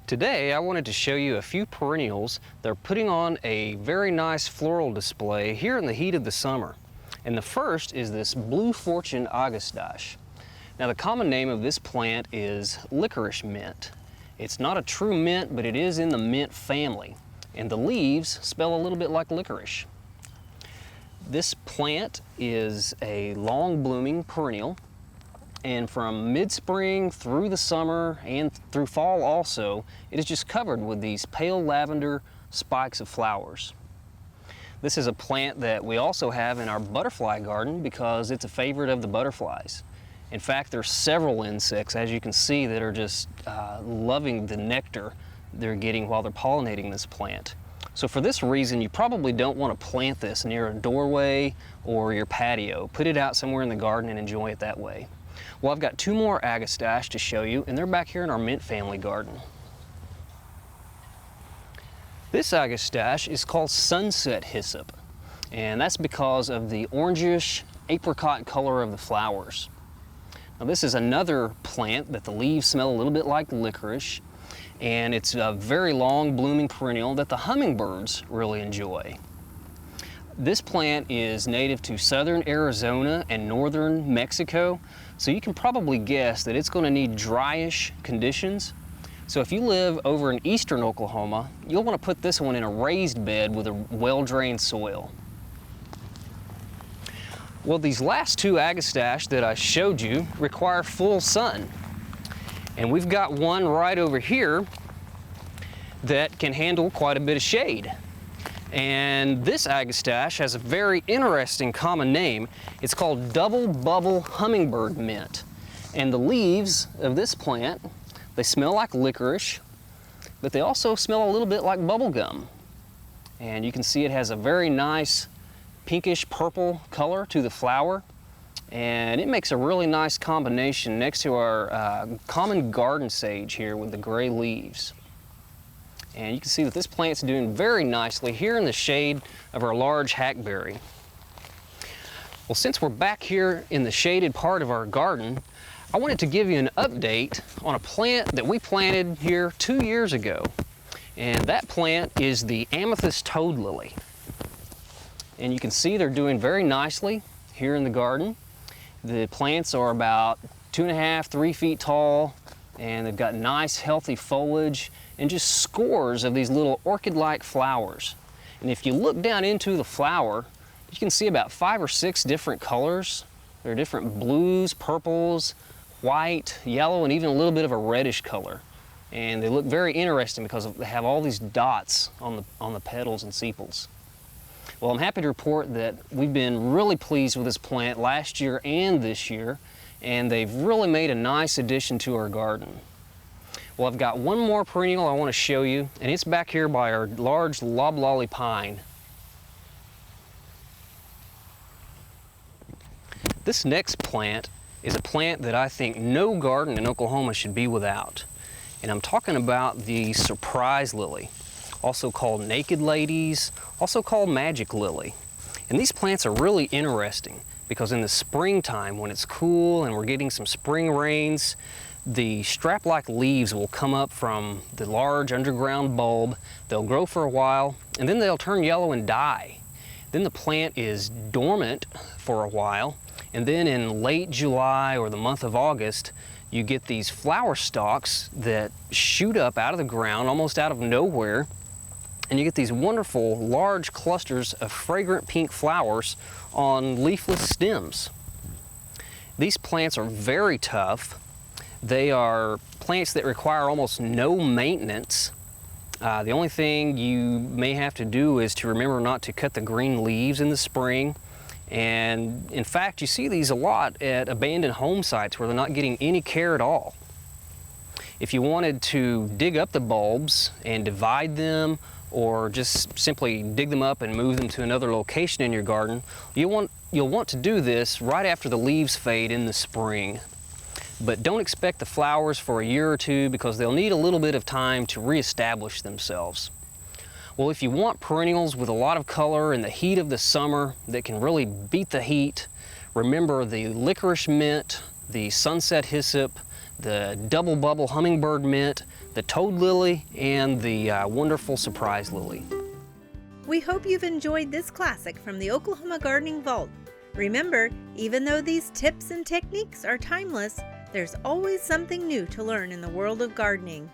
Today I wanted to show you a few perennials that are putting on a very nice floral display here in the heat of the summer. And the first is this Blue Fortune Agastache. Now the common name of this plant is Licorice Mint. It's not a true mint, but it is in the mint family. And the leaves smell a little bit like licorice. This plant is a long blooming perennial, and from mid-spring through the summer and through fall also, it is just covered with these pale lavender spikes of flowers. This is a plant that we also have in our butterfly garden because it's a favorite of the butterflies. In fact, there's several insects, as you can see, that are just loving the nectar they're getting while they're pollinating this plant. So for this reason, you probably don't want to plant this near a doorway or your patio. Put it out somewhere in the garden and enjoy it that way. Well, I've got two more Agastache to show you, and they're back here in our mint family garden. This Agastache is called Sunset Hyssop, and that's because of the orangish apricot color of the flowers. Now this is another plant that the leaves smell a little bit like licorice, and it's a very long blooming perennial that the hummingbirds really enjoy. This plant is native to southern Arizona and northern Mexico, so you can probably guess that it's going to need dryish conditions. So if you live over in eastern Oklahoma, you'll want to put this one in a raised bed with a well-drained soil. Well, these last two Agastache that I showed you require full sun. And we've got one right over here that can handle quite a bit of shade. And this Agastache has a very interesting common name. It's called Double Bubble Hummingbird Mint. And the leaves of this plant, they smell like licorice, but they also smell a little bit like bubble gum. And you can see it has a very nice pinkish purple color to the flower. And it makes a really nice combination next to our common garden sage here with the gray leaves. And you can see that this plant's doing very nicely here in the shade of our large hackberry. Well, since we're back here in the shaded part of our garden, I wanted to give you an update on a plant that we planted here 2 years ago. And that plant is the Amethyst toad lily. And you can see they're doing very nicely here in the garden. The plants are about 2.5 to 3 feet tall, and they've got nice healthy foliage and just scores of these little orchid-like flowers. And if you look down into the flower, you can see about 5 or 6 different colors. There are different blues, purples, white, yellow, and even a little bit of a reddish color. And they look very interesting because they have all these dots on the petals and sepals. Well, I'm happy to report that we've been really pleased with this plant last year and this year, and they've really made a nice addition to our garden. Well, I've got one more perennial I want to show you, and it's back here by our large loblolly pine. This next plant is a plant that I think no garden in Oklahoma should be without. And I'm talking about the surprise lily, also called naked ladies, also called magic lily. And these plants are really interesting because in the springtime when it's cool and we're getting some spring rains, the strap-like leaves will come up from the large underground bulb. They'll grow for a while and then they'll turn yellow and die. Then the plant is dormant for a while, and then in late July or the month of August, you get these flower stalks that shoot up out of the ground almost out of nowhere, and you get these wonderful large clusters of fragrant pink flowers on leafless stems. These plants are very tough. They are plants that require almost no maintenance. The only thing you may have to do is to remember not to cut the green leaves in the spring. And in fact, you see these a lot at abandoned home sites where they're not getting any care at all. If you wanted to dig up the bulbs and divide them, or just simply dig them up and move them to another location in your garden, you'll want to do this right after the leaves fade in the spring. But don't expect the flowers for a year or two because they'll need a little bit of time to reestablish themselves. Well, if you want perennials with a lot of color in the heat of the summer that can really beat the heat, remember the licorice mint, the sunset hyssop, the double bubble hummingbird mint, the toad lily, and the wonderful surprise lily. We hope you've enjoyed this classic from the Oklahoma Gardening Vault. Remember, even though these tips and techniques are timeless, there's always something new to learn in the world of gardening.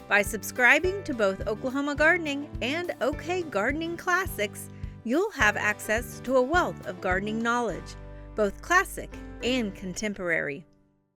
By subscribing to both Oklahoma Gardening and OK Gardening Classics, you'll have access to a wealth of gardening knowledge, both classic and contemporary.